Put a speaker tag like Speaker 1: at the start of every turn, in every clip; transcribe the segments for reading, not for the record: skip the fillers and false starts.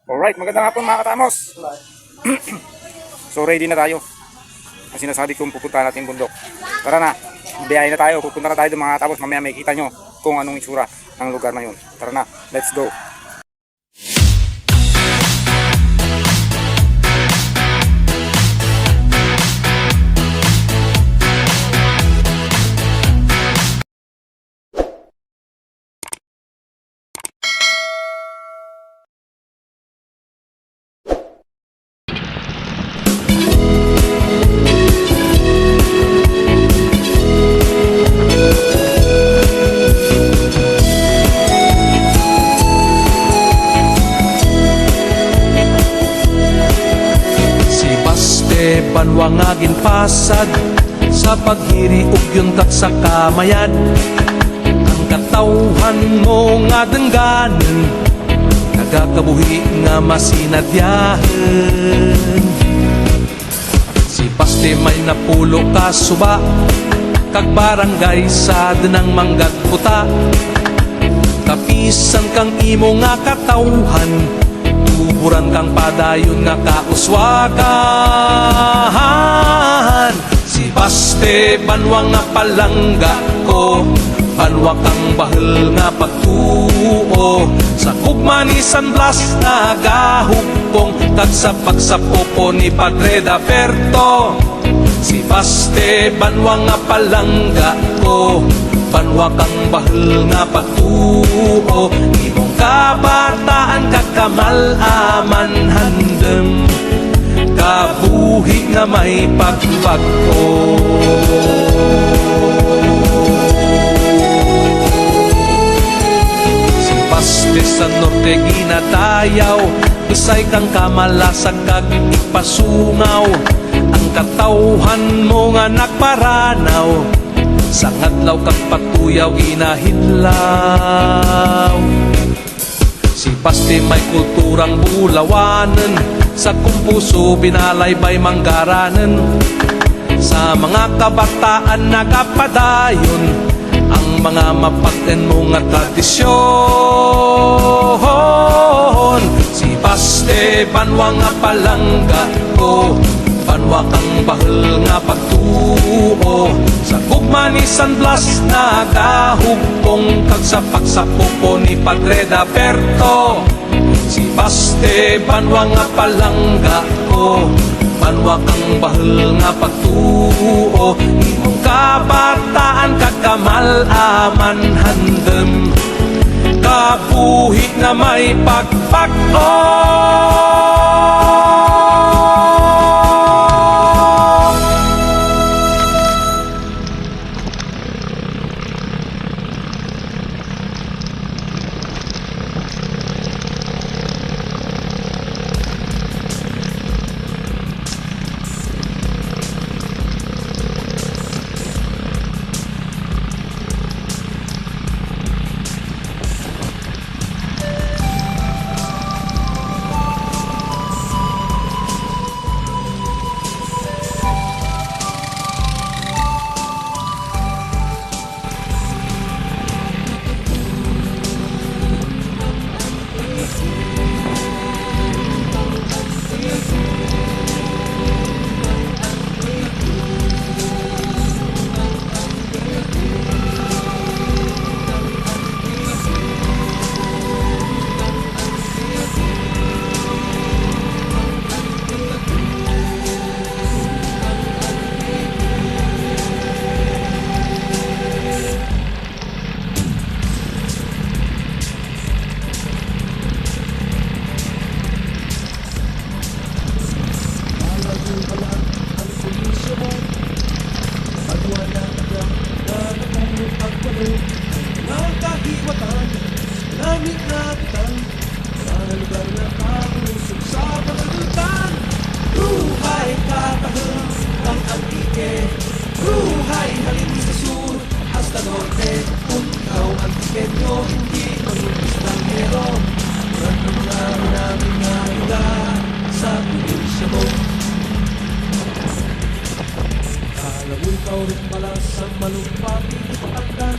Speaker 1: Alright, magandang hapon mga katamos. So ready na tayo. Ang sinasabi kong pupunta natin bundok. Tara na, biyahe na tayo. Pupunta na tayo doon mga katamos. Mamaya may kita nyo kung anong itsura ng lugar na yun. Tara na, let's go.
Speaker 2: Banwa nga ginpasad sa paghiriog yung sa kamayan. Ang katawhan mo nga dengganan, nagakabuhi nga masinadyahan. Si Paste may napulo ka suba, kag barangay sa denang manggag puta. Kapisan kang imo nga katawhan, tuburan kang padayon nga kauswagan. Si Paste banwa nga palangga ko, banwa kang bahel nga pagtuo. Sa kugma ni San Blas nagahugpong, kag sa pagsapopo ni Padre Daberto. Si Paste banwa nga palangga ko, banwa kang bahel nga pagtuo. Imong kabataan kakamalaman handem, kabuhi nga may pagbago. Si Paste sa norte ginatayaw, bisay kang kamalasag kag ipasungaw. Ang katawhan mo nga nagparanaw, sa ngadlaw kag patuyaw ginahidlaw. Si Paste may kulturang bulawanan, sa kumpuso binalaybay manggaranan. Sa mga kabataan nagapadayon, ang mga mapagten mo nga tradisyon. Si Paste banwa nga palangga ko, banwa kang bahel nga pagtuo. Sa kugma ni San Blas nagahugpong, kag sa pagsapopo ni Padre Daberto. Si Paste banwa nga palangga ko, banwa kang bahel nga pagtuo. Imong kabataan kag kamalaman handem, kabuhi nga may pagbago. Nagkahiwatan, lamig na bitang, mga lugar na kapulusog sa pagkagutan. Buhay kapahal ang antike, buhay halin sa sur, hasta norte. Kung ikaw ang tikenyo, hindi manubis ng hero. Murad ng mga namin nga lugar sa probinsya mo. Kala mo ikaw rin pala sa malumpati patagdan,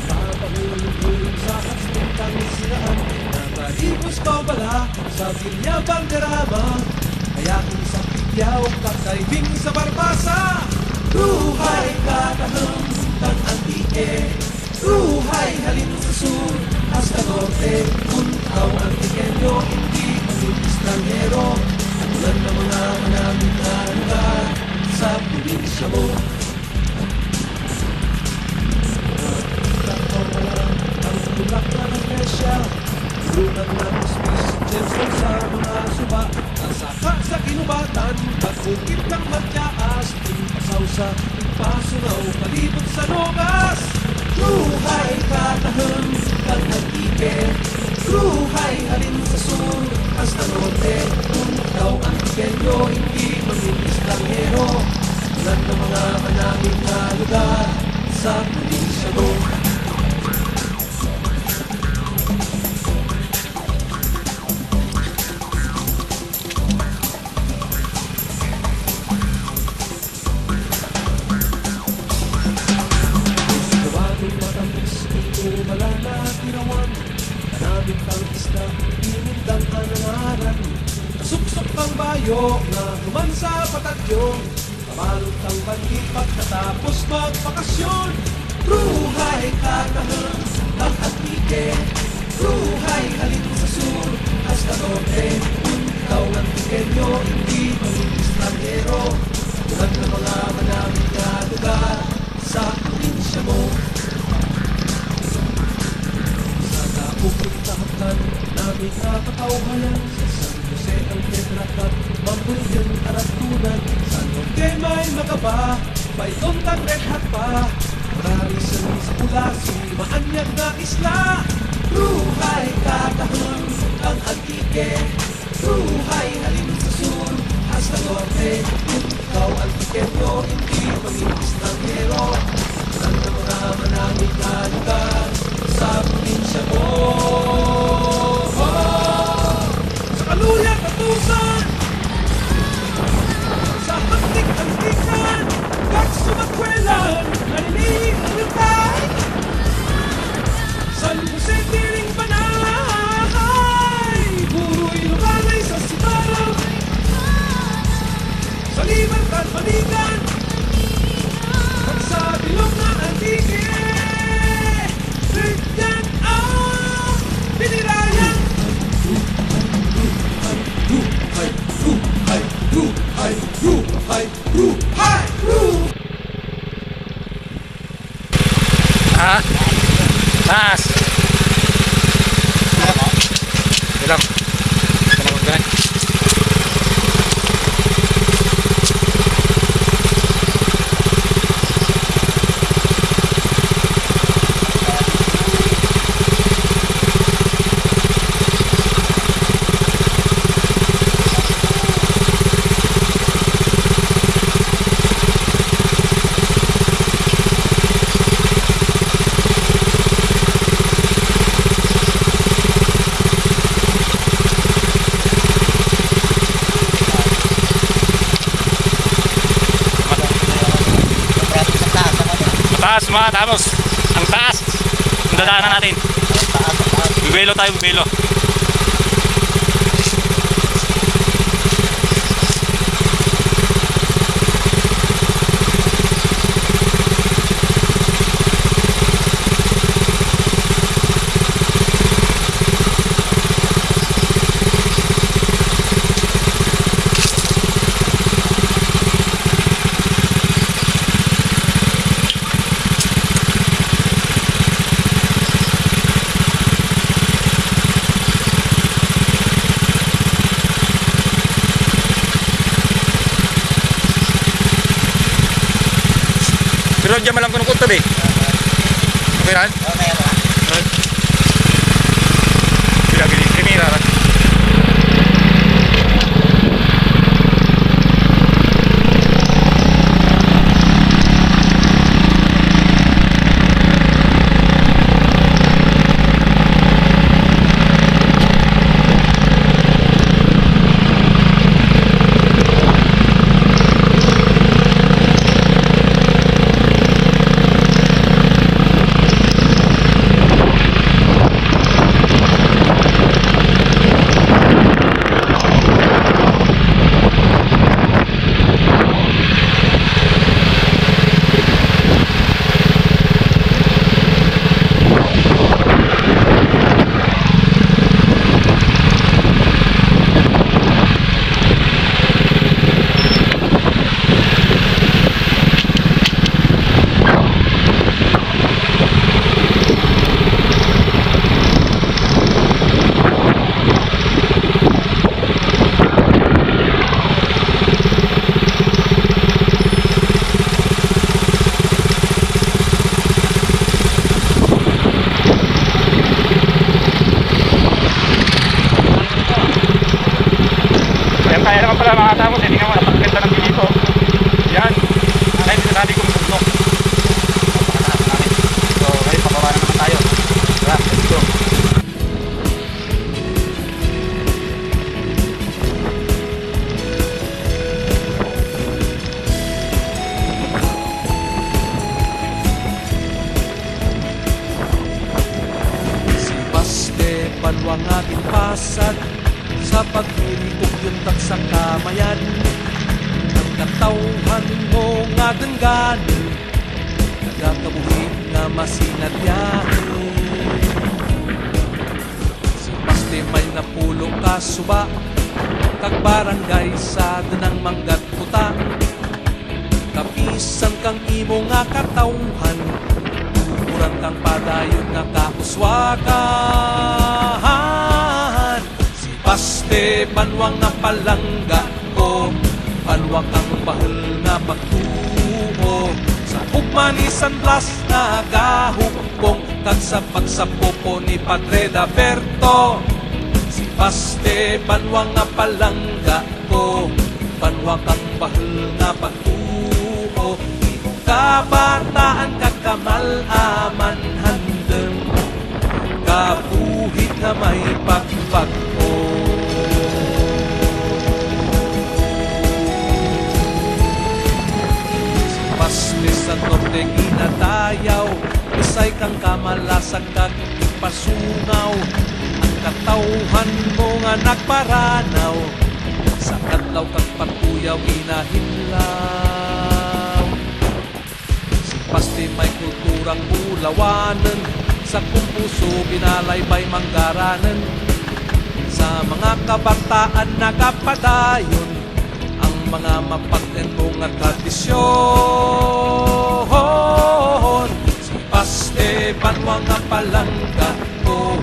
Speaker 2: papahulog-hulog sa kastikang siraan. Nakalibos mawala sa Villa Valderrama. Kaya kung sa Pigyaw kakaibing sa Barbasa, Ruhay katahang ng Antique, Ruhay halin sa sur hasta norte. Kung ikaw ang pequeño, hindi maging estranghero, tulad ng mga manamit na lugar sa probinsya mo. Takaw pa lang ang tulak na ng Gresya, tulungan ng Swiss, gemstone sa mga suba, nasaka sa kinubatan, pagbukit ng Matyaas, impasaw sa impasunaw, palibot sa Nogas. Ruhay katahang ng Antique, Ruhay halin sa sur hasta norte. Kung ikaw ang pequeño, hindi maging estranghero, tulad ng mga manamit na lugar sa probinsya mo. Gawating matamis, ito wala na tirawan, kanamit ang isla, inindang anangaran. Nasuksok ang bayo na duman sa Batakyo, kabalot ang bandit pagkatapos magbakasyon. Ruhay katahang ng Antique, Ruhay halin sa sur hasta norte. Kung ikaw ang pequeño, hindi maging estranghero, tulad ng mga manamit na lugar sa probinsya mo. Sa napupuntahan namin nakatauhayan, sa San Jose ang Petracat, Mambuyan at Tunan. Sa norte may Magaba, Bayton ang Red Hat pa, Mararisan sa pula, Maanyag na isla. Ruhay katahang ang Antique, Ruhay halin sa sur hasta norte. Kung ikaw ang pequeño, hindi maging estranghero, tulad ng mga manamit na lugar sa probinsya mo. Sa Kaluya, Katusan, sa Antik-Antikan, Kagsumagkwelan, Naninig ang Lutay, San Jose Tiring Banay, Buruy Lumalay sa Sibarang, sa Libertad Manigan, at sa Bilog na Antique. Tignan ang binirayan. Ruhay, Ruhay, Ruhay, Ruhay, Ruhay, Ruhay.
Speaker 1: Ha? Taas! Ilang? Ito na magkano? Taas mga tamos, ang taas, ang dadaanan natin. Bibelo tayo, bibelo. Pero dyan malang kunong kunta eh. Okay ran?
Speaker 3: Okay, okay.
Speaker 1: Bila binira ran. Tara mga katamos, tingnan mo, napakaganda ng view dito. Yan, dahil sinasabi kong bundok. Napakataas namin. So ngayon, pababa na naman tayo. Tara, let's go.
Speaker 2: Si Baste Banwang ating pasad sa pagtulog yung taksang kamayan ang katauhan mo nga dengganin nagakabuhin nga masinadyahin si Baste may napulo ka suba kag barangay sa danang manggat puta kapisan kang imo nga katauhan kurang kang padayon nga kauswakan si Baste Banwang nga palangga ko Banwang kang bahal nga pagtuo sa ugmanisan Blas na gahukbong kag sa pagsapopo ni Padre Daberto si Baste Banwang nga palangga ko Banwang kang bahal nga pagtuo imong kabataan kakamalaman handeng kabuhit na may pagpag-o si Baste sa norte ginadayaw isay kang kamalasag kag ipasungaw ang katauhan mo nga nagparanaw sa kadlaw kag patuyaw inahinlaw si Baste may kulturang bulawanan sa kumpuso binalaybay manggaranan sa mga kabataan nakapadayon ang mga mapagtento nga tradisyon si Baste Banwang nga palangga ko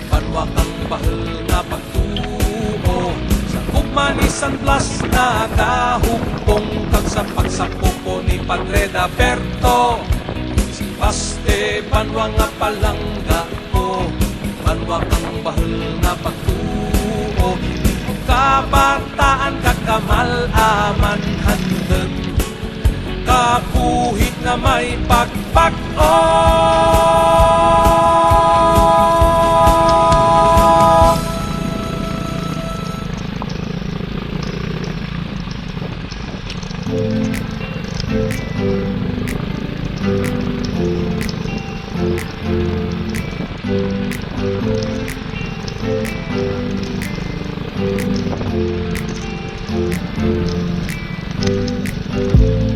Speaker 2: Banwang kang bahal nga pagtuo sa ugmanisan Blas na kahukbong kag sa pagsapopo ni Padre Daberto si Baste Banwang nga palangga ko Banwang kang bahal nga pagtuo imong kabataan kakamalaman handeng kabuhit nga may pagpag-o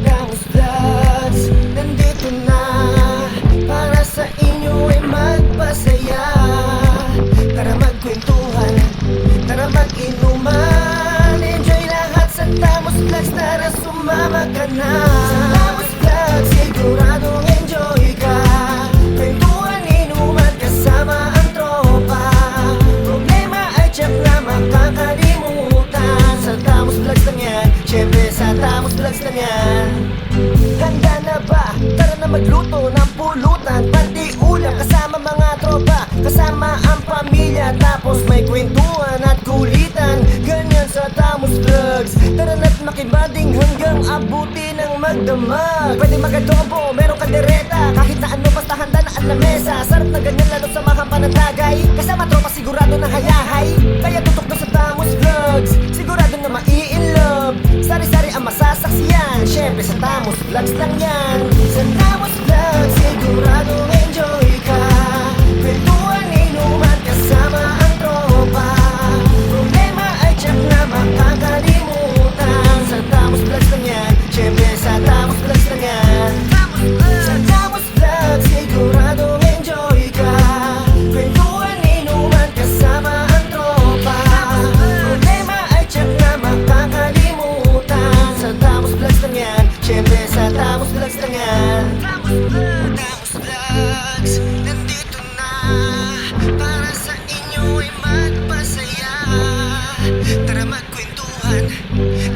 Speaker 3: Damos Vlogs, nandito na para sa inyo ay magpasaya. Tara magkwentuhan, tara mag-inuman. Enjoy lahat sa Damos Vlogs, tara sumama ka na. Sa Damos Vlogs, siguradong enjoy ka. Kwentuhan, inuman, kasama ang tropa. Problema ay tiyak na makakalimutan. Sa Damos Vlogs lang yan, syempre sa Damos Vlogs lang yan. Handa na ba? Tara na magluto ng pulutan pati ulam kasama mga tropa kasama ang pamilya tapos may kwentuhan at kulitan ganyan sa Damos Vlogs. Tara na't makibanding hanggang abuti ng magdamag. Pwede magadobo, meron kadereta kahit na ano basta handa na ang lamesa. Sarap na ganyan lalo sa mga panatagay kasama tropa sigurado na hayahay. Kaya tutok na sa Damos Vlogs, sigurado na mai-inlove. Sari-sari ang masasaksiyan, syempre sa Damos Vlogs lang yan. Sa Damos Vlogs, sigurado enjoy ka. Kwentuhan, inuman, kasama ang tropa. Problema ay tiyak na makakalimutan. Sa Damos Vlogs lang yan, syempre sa Damos Vlogs lang yan. Sa Damos Vlogs, sigurado enjoy ka. Kwentuhan, inuman, kasama ang tropa. Problema ay tiyak na makakalimutan. Sa Damos Vlogs lang yan, syempre sa Damos Vlogs lang yan. Damos Vlogs, nandito na para sa inyo ay magpasaya. Tara magkwentuhan,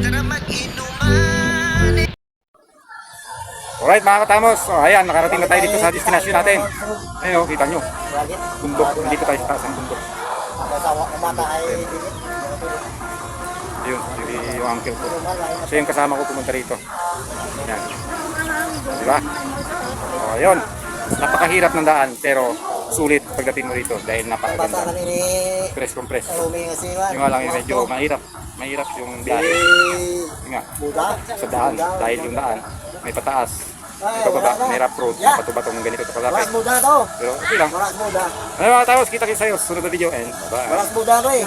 Speaker 3: tara mag-inuman.
Speaker 1: Alright mga katamos, so, ayan, nakarating na tayo dito sa destination natin. Ayun, kita nyo, bundok, dito tayo sa taas ng bundok.
Speaker 3: Ako sa umata ay
Speaker 1: Ayun, yung uncle ko. Siya yung kasama ko pumunta rito. Yan. Diba? O, yun. Napakahirap ng daan, pero sulit pagdating mo rito dahil napakaganda. Press compress. Yung nga lang yung medyo mahirap. Mahirap yung biyahe. Yung nga, sa daan. Dahil yung daan, may pataas. May pababa, may rough road. Bato-batong ganito ito kalapit. Pero okay lang. Ano mga tawos, kita-kita sa'yo. Sunod na video and bye.
Speaker 3: Walang muda to eh.